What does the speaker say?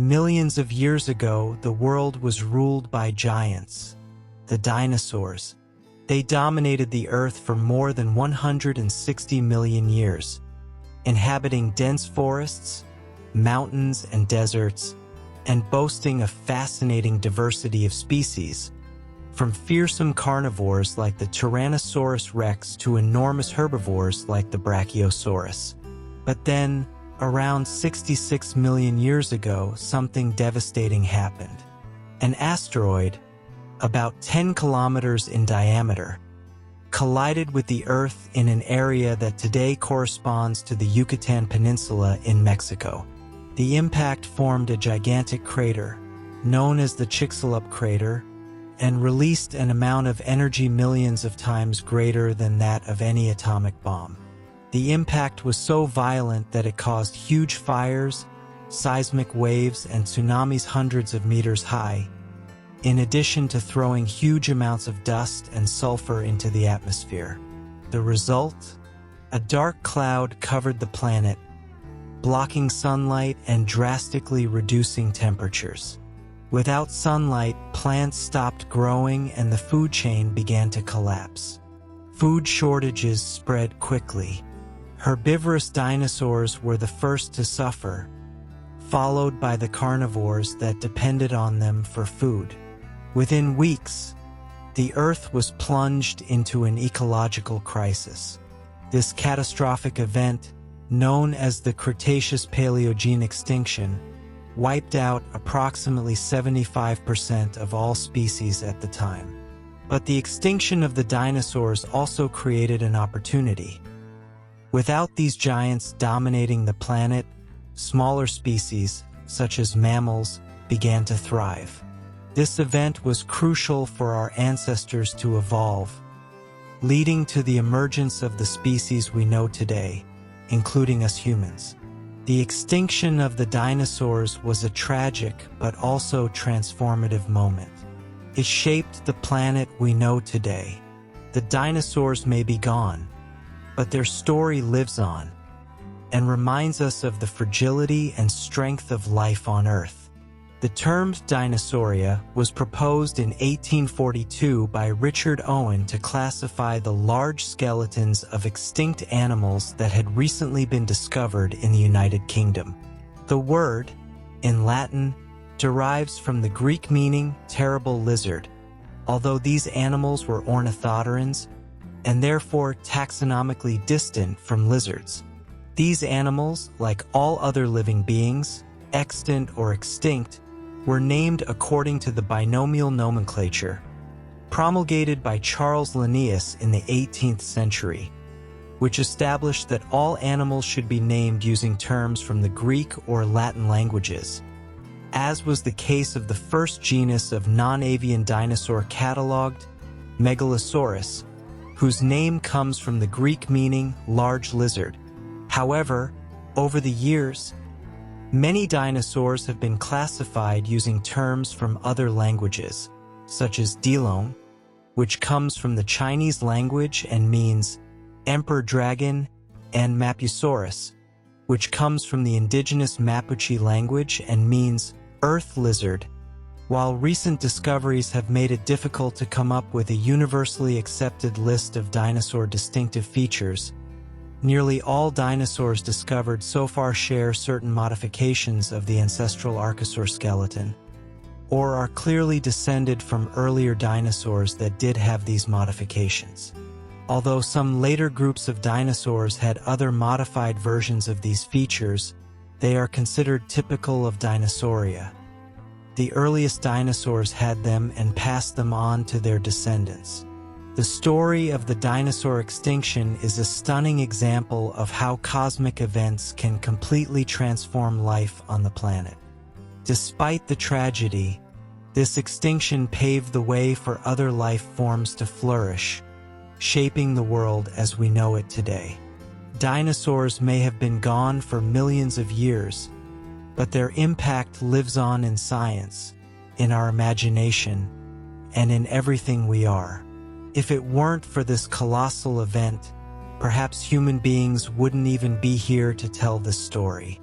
Millions of years ago, the world was ruled by giants, the dinosaurs. They dominated the Earth for more than 160 million years, inhabiting dense forests, mountains, and deserts, and boasting a fascinating diversity of species, from fearsome carnivores like the Tyrannosaurus rex to enormous herbivores like the Brachiosaurus. But then, around 66 million years ago, something devastating happened. An asteroid, about 10 kilometers in diameter, collided with the Earth in an area that today corresponds to the Yucatán Peninsula in Mexico. The impact formed a gigantic crater, known as the Chicxulub Crater, and released an amount of energy millions of times greater than that of any atomic bomb. The impact was so violent that it caused huge fires, seismic waves, and tsunamis hundreds of meters high, in addition to throwing huge amounts of dust and sulfur into the atmosphere. The result? A dark cloud covered the planet, blocking sunlight and drastically reducing temperatures. Without sunlight, plants stopped growing and the food chain began to collapse. Food shortages spread quickly. Herbivorous dinosaurs were the first to suffer, followed by the carnivores that depended on them for food. Within weeks, the Earth was plunged into an ecological crisis. This catastrophic event, known as the Cretaceous-Paleogene extinction, wiped out approximately 75% of all species at the time. But the extinction of the dinosaurs also created an opportunity. Without these giants dominating the planet, smaller species, such as mammals, began to thrive. This event was crucial for our ancestors to evolve, leading to the emergence of the species we know today, including us humans. The extinction of the dinosaurs was a tragic but also transformative moment. It shaped the planet we know today. The dinosaurs may be gone, but their story lives on and reminds us of the fragility and strength of life on Earth. The term Dinosauria was proposed in 1842 by Richard Owen to classify the large skeletons of extinct animals that had recently been discovered in the United Kingdom. The word, in Latin, derives from the Greek meaning terrible lizard, although these animals were ornithopterans and therefore taxonomically distant from lizards. These animals, like all other living beings, extant or extinct, were named according to the binomial nomenclature, promulgated by Charles Linnaeus in the 18th century, which established that all animals should be named using terms from the Greek or Latin languages, as was the case of the first genus of non-avian dinosaur catalogued, Megalosaurus, whose name comes from the Greek meaning large lizard. However, over the years, many dinosaurs have been classified using terms from other languages, such as Dilong, which comes from the Chinese language and means emperor dragon, and Mapusaurus, which comes from the indigenous Mapuche language and means earth lizard. While recent discoveries have made it difficult to come up with a universally accepted list of dinosaur distinctive features, nearly all dinosaurs discovered so far share certain modifications of the ancestral archosaur skeleton, or are clearly descended from earlier dinosaurs that did have these modifications. Although some later groups of dinosaurs had other modified versions of these features, they are considered typical of Dinosauria. The earliest dinosaurs had them and passed them on to their descendants. The story of the dinosaur extinction is a stunning example of how cosmic events can completely transform life on the planet. Despite the tragedy, this extinction paved the way for other life forms to flourish, shaping the world as we know it today. Dinosaurs may have been gone for millions of years, but their impact lives on in science, in our imagination, and in everything we are. If it weren't for this colossal event, perhaps human beings wouldn't even be here to tell this story.